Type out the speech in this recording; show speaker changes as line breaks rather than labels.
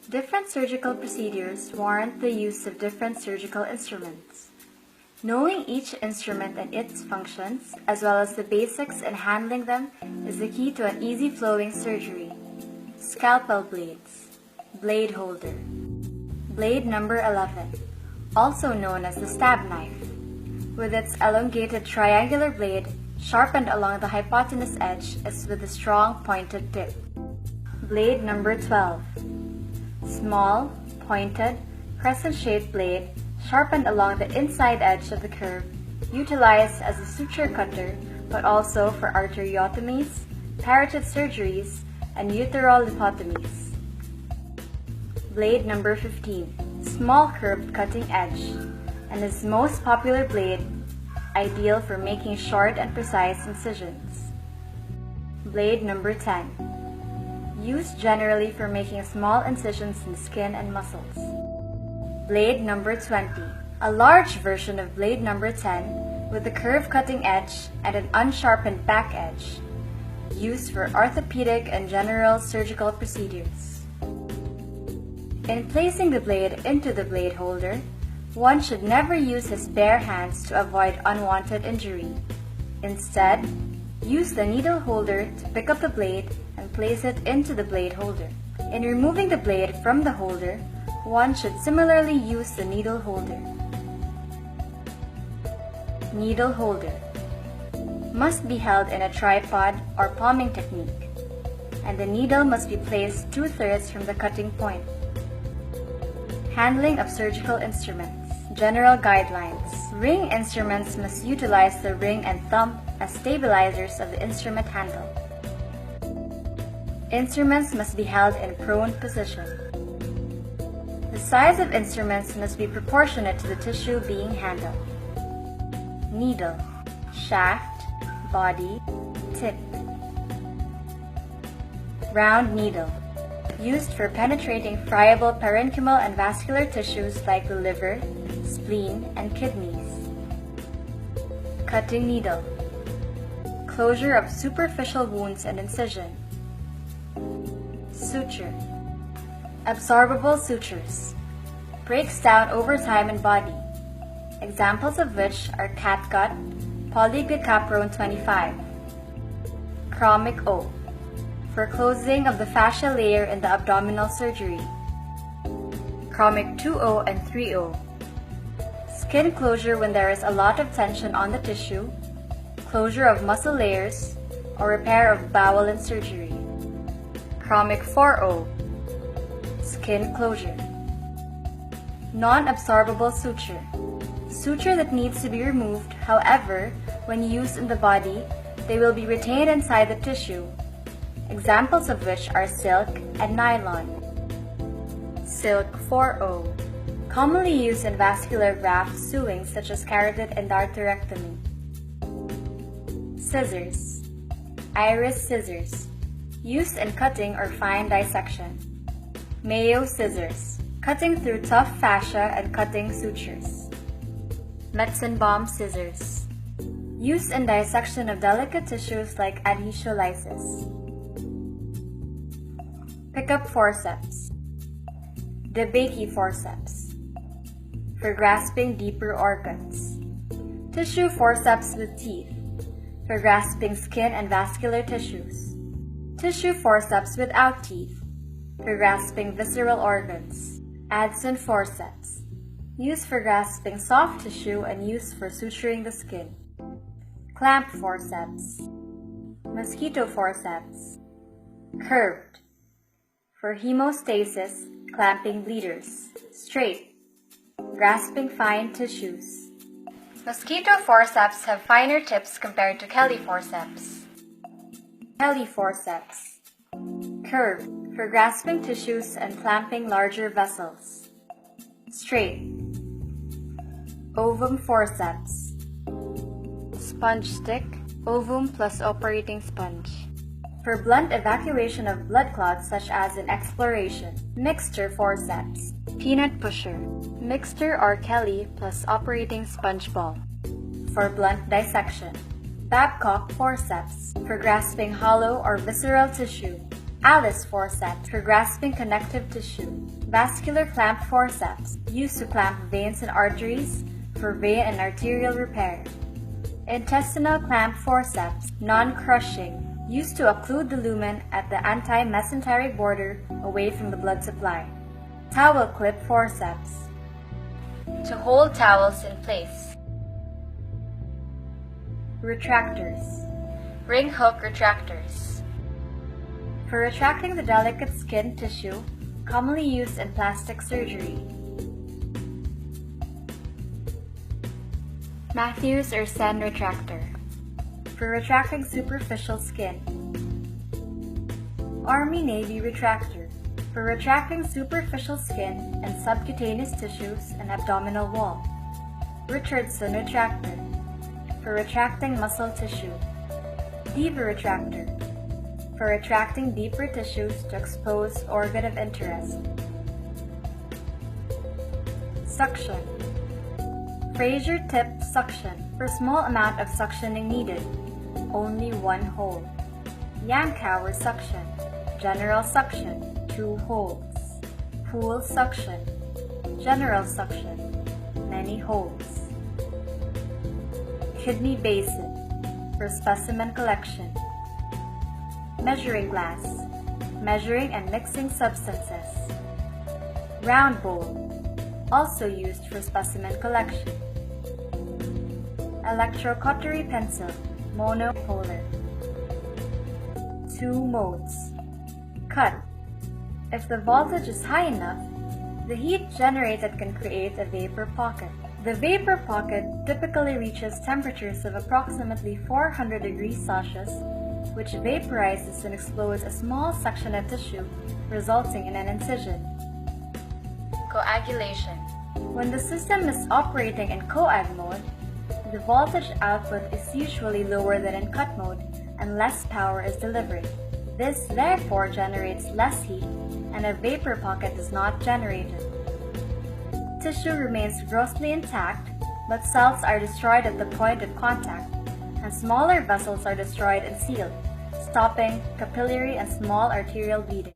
Different surgical procedures warrant the use of different surgical instruments. Knowing each instrument and its functions, as well as the basics in handling them, is the key to an easy-flowing surgery. Scalpel blades. Blade holder. Blade number 11, also known as the stab knife, with its elongated triangular blade sharpened along the hypotenuse edge is with a strong pointed tip. Blade number 12. Small, pointed, crescent-shaped blade sharpened along the inside edge of the curve, utilized as a suture cutter but also for arteriotomies, parotid surgeries, and uteral lithotomies. Blade number 15. Small curved cutting edge, and is most popular blade, ideal for making short and precise incisions. Blade number 10. Used generally for making small incisions in skin and muscles. Blade number 20. A large version of blade number 10 with a curved cutting edge and an unsharpened back edge, used for orthopedic and general surgical procedures. In placing the blade into the blade holder, one should never use his bare hands to avoid unwanted injury. Instead, use the needle holder to pick up the blade and place it into the blade holder. In removing the blade from the holder, one should similarly use the needle holder. Needle holder must be held in a tripod or palming technique, and the needle must be placed 2/3 from the cutting point. Handling of surgical instruments. General guidelines. Ring instruments must utilize the ring and thumb as stabilizers of the instrument handle. Instruments must be held in prone position. The size of instruments must be proportionate to the tissue being handled. Needle, shaft, body, tip. Round needle, used for penetrating friable parenchymal and vascular tissues like the liver, spleen, and kidneys. Cutting needle, closure of superficial wounds and incision. Suture, absorbable sutures, breaks down over time and body, examples of which are catgut, polyglucaprone 25, chromic O, for closing of the fascia layer in the abdominal surgery, chromic 2O and 3O, skin closure when there is a lot of tension on the tissue, closure of muscle layers, or repair of bowel in surgery, chromic 4O, skin closure. Non-absorbable suture, suture that needs to be removed, however, when used in the body, they will be retained inside the tissue, examples of which are silk and nylon. Silk 4O, commonly used in vascular graft sewing such as carotid endarterectomy. Scissors, iris scissors, used in cutting or fine dissection. Mayo scissors, cutting through tough fascia and cutting sutures. Metzenbaum scissors, used in dissection of delicate tissues like adhesiolysis. Pickup forceps, DeBakey forceps, for grasping deeper organs. Tissue forceps with teeth, for grasping skin and vascular tissues. Tissue forceps without teeth, for grasping visceral organs. Adson forceps, used for grasping soft tissue and used for suturing the skin. Clamp forceps. Mosquito forceps. Curved, for hemostasis, clamping bleeders. Straight, grasping fine tissues. Mosquito forceps have finer tips compared to Kelly forceps. Kelly forceps. Curved, for grasping tissues and clamping larger vessels. Straight. Ovum forceps. Sponge stick, ovum plus operating sponge, for blunt evacuation of blood clots such as in exploration. Mixture forceps. Peanut pusher, mixture or Kelly plus operating sponge ball, for blunt dissection. Babcock forceps, for grasping hollow or visceral tissue. Alice forceps for grasping connective tissue. Vascular clamp forceps used to clamp veins and arteries for vein and arterial repair. Intestinal clamp forceps, non-crushing, used to occlude the lumen at the anti-mesenteric border away from the blood supply. Towel clip forceps, to hold towels in place. Retractors, ring hook retractors, for retracting the delicate skin tissue commonly used in plastic surgery. Matthews or Sen retractor, for retracting superficial skin. Army-Navy retractor, for retracting superficial skin and subcutaneous tissues and abdominal wall. Richardson retractor, for retracting muscle tissue. Diva retractor, for retracting deeper tissues to expose organ of interest. Suction, Fraser tip suction, for small amount of suctioning needed, only one hole. Yankauer suction, general suction, 2 holes. Pool suction, general suction, many holes. Kidney basin, for specimen collection. Measuring glass, measuring and mixing substances. Round bowl, also used for specimen collection. Electrocautery pencil, monopolar. 2 modes. Cut. If the voltage is high enough, the heat generated can create a vapor pocket. The vapor pocket typically reaches temperatures of approximately 400 degrees Celsius, which vaporizes and explodes a small section of tissue, resulting in an incision. Coagulation. When the system is operating in coag mode, the voltage output is usually lower than in cut mode and less power is delivered. This therefore generates less heat and a vapor pocket is not generated. Tissue remains grossly intact, but cells are destroyed at the point of contact, and smaller vessels are destroyed and sealed, stopping capillary and small arterial bleeding.